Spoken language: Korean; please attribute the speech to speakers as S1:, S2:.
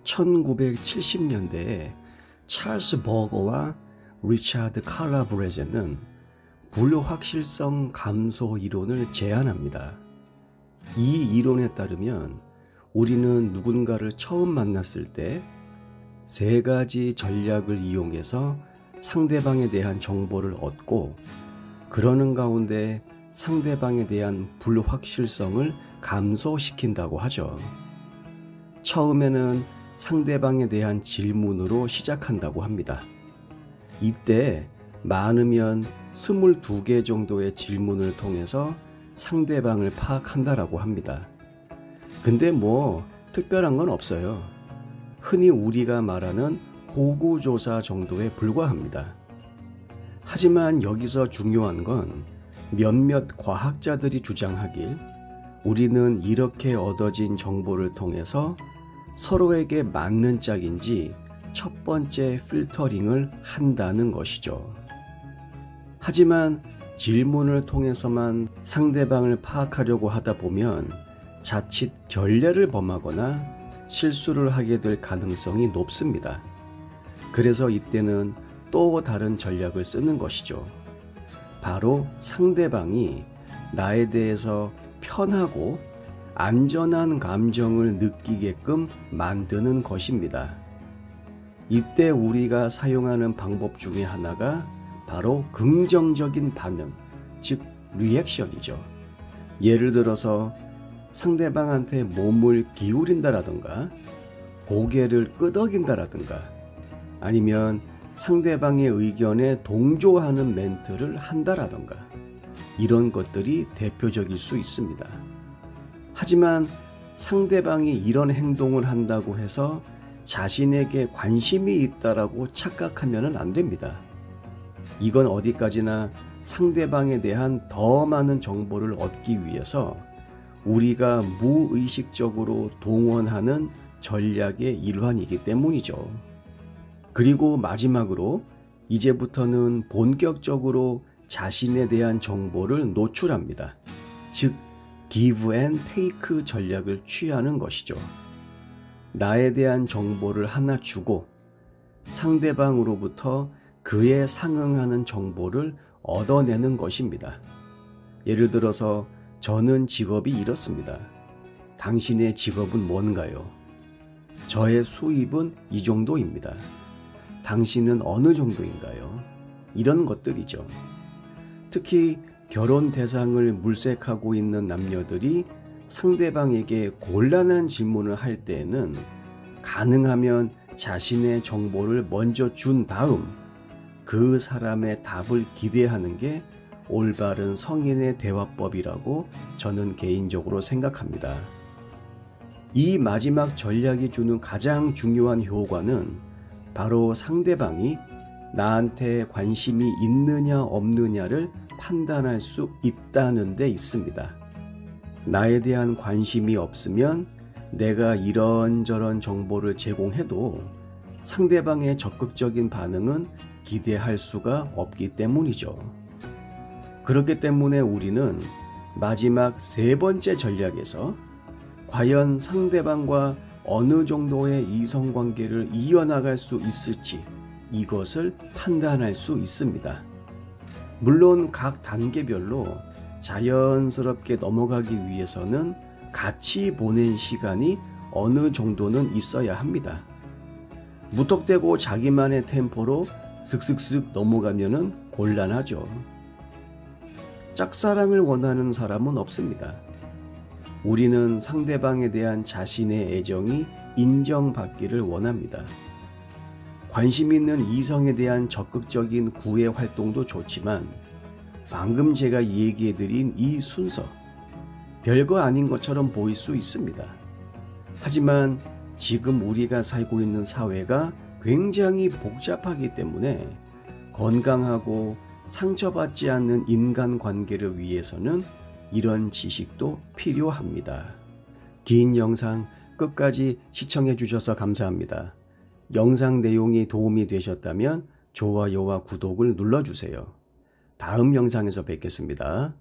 S1: 1970년대에 찰스 버거와 리차드 칼라브레제는 불확실성 감소 이론을 제안합니다. 이 이론에 따르면 우리는 누군가를 처음 만났을 때 세 가지 전략을 이용해서 상대방에 대한 정보를 얻고, 그러는 가운데 상대방에 대한 불확실성을 감소시킨다고 하죠. 처음에는 상대방에 대한 질문으로 시작한다고 합니다. 이때 많으면 22개 정도의 질문을 통해서 상대방을 파악한다라고 합니다. 근데 특별한 건 없어요. 흔히 우리가 말하는 호구조사 정도에 불과합니다. 하지만 여기서 중요한 건 몇몇 과학자들이 주장하길 우리는 이렇게 얻어진 정보를 통해서 서로에게 맞는 짝인지 첫 번째 필터링을 한다는 것이죠. 하지만 질문을 통해서만 상대방을 파악하려고 하다 보면 자칫 결례를 범하거나 실수를 하게 될 가능성이 높습니다. 그래서 이때는 또 다른 전략을 쓰는 것이죠. 바로 상대방이 나에 대해서 편하고 안전한 감정을 느끼게끔 만드는 것입니다. 이때 우리가 사용하는 방법 중에 하나가 바로 긍정적인 반응, 즉 리액션이죠. 예를 들어서 상대방한테 몸을 기울인다라든가 고개를 끄덕인다라든가 아니면 상대방의 의견에 동조하는 멘트를 한다라든가 이런 것들이 대표적일 수 있습니다. 하지만 상대방이 이런 행동을 한다고 해서 자신에게 관심이 있다라고 착각하면 안 됩니다. 이건 어디까지나 상대방에 대한 더 많은 정보를 얻기 위해서 우리가 무의식적으로 동원하는 전략의 일환이기 때문이죠. 그리고 마지막으로 이제부터는 본격적으로 자신에 대한 정보를 노출합니다. 즉, give and take 전략을 취하는 것이죠. 나에 대한 정보를 하나 주고 상대방으로부터 그에 상응하는 정보를 얻어내는 것입니다. 예를 들어서 저는 직업이 이렇습니다. 당신의 직업은 뭔가요? 저의 수입은 이 정도입니다. 당신은 어느 정도인가요? 이런 것들이죠. 특히 결혼 대상을 물색하고 있는 남녀들이 상대방에게 곤란한 질문을 할 때에는 가능하면 자신의 정보를 먼저 준 다음 그 사람의 답을 기대하는 게 올바른 성인의 대화법이라고 저는 개인적으로 생각합니다. 이 마지막 전략이 주는 가장 중요한 효과는 바로 상대방이 나한테 관심이 있느냐 없느냐를 판단할 수 있다는 데 있습니다. 나에 대한 관심이 없으면 내가 이런저런 정보를 제공해도 상대방의 적극적인 반응은 기대할 수가 없기 때문이죠. 그렇기 때문에 우리는 마지막 세 번째 전략에서 과연 상대방과 어느 정도의 이성관계를 이어나갈 수 있을지 이것을 판단할 수 있습니다. 물론 각 단계별로 자연스럽게 넘어가기 위해서는 같이 보낸 시간이 어느 정도는 있어야 합니다. 무턱대고 자기만의 템포로 슥슥슥 넘어가면은 곤란하죠. 짝사랑을 원하는 사람은 없습니다. 우리는 상대방에 대한 자신의 애정이 인정받기를 원합니다. 관심 있는 이성에 대한 적극적인 구애 활동도 좋지만 방금 제가 얘기해드린 이 순서, 별거 아닌 것처럼 보일 수 있습니다. 하지만 지금 우리가 살고 있는 사회가 굉장히 복잡하기 때문에 건강하고 상처받지 않는 인간관계를 위해서는 이런 지식도 필요합니다. 긴 영상 끝까지 시청해 주셔서 감사합니다. 영상 내용이 도움이 되셨다면 좋아요와 구독을 눌러주세요. 다음 영상에서 뵙겠습니다.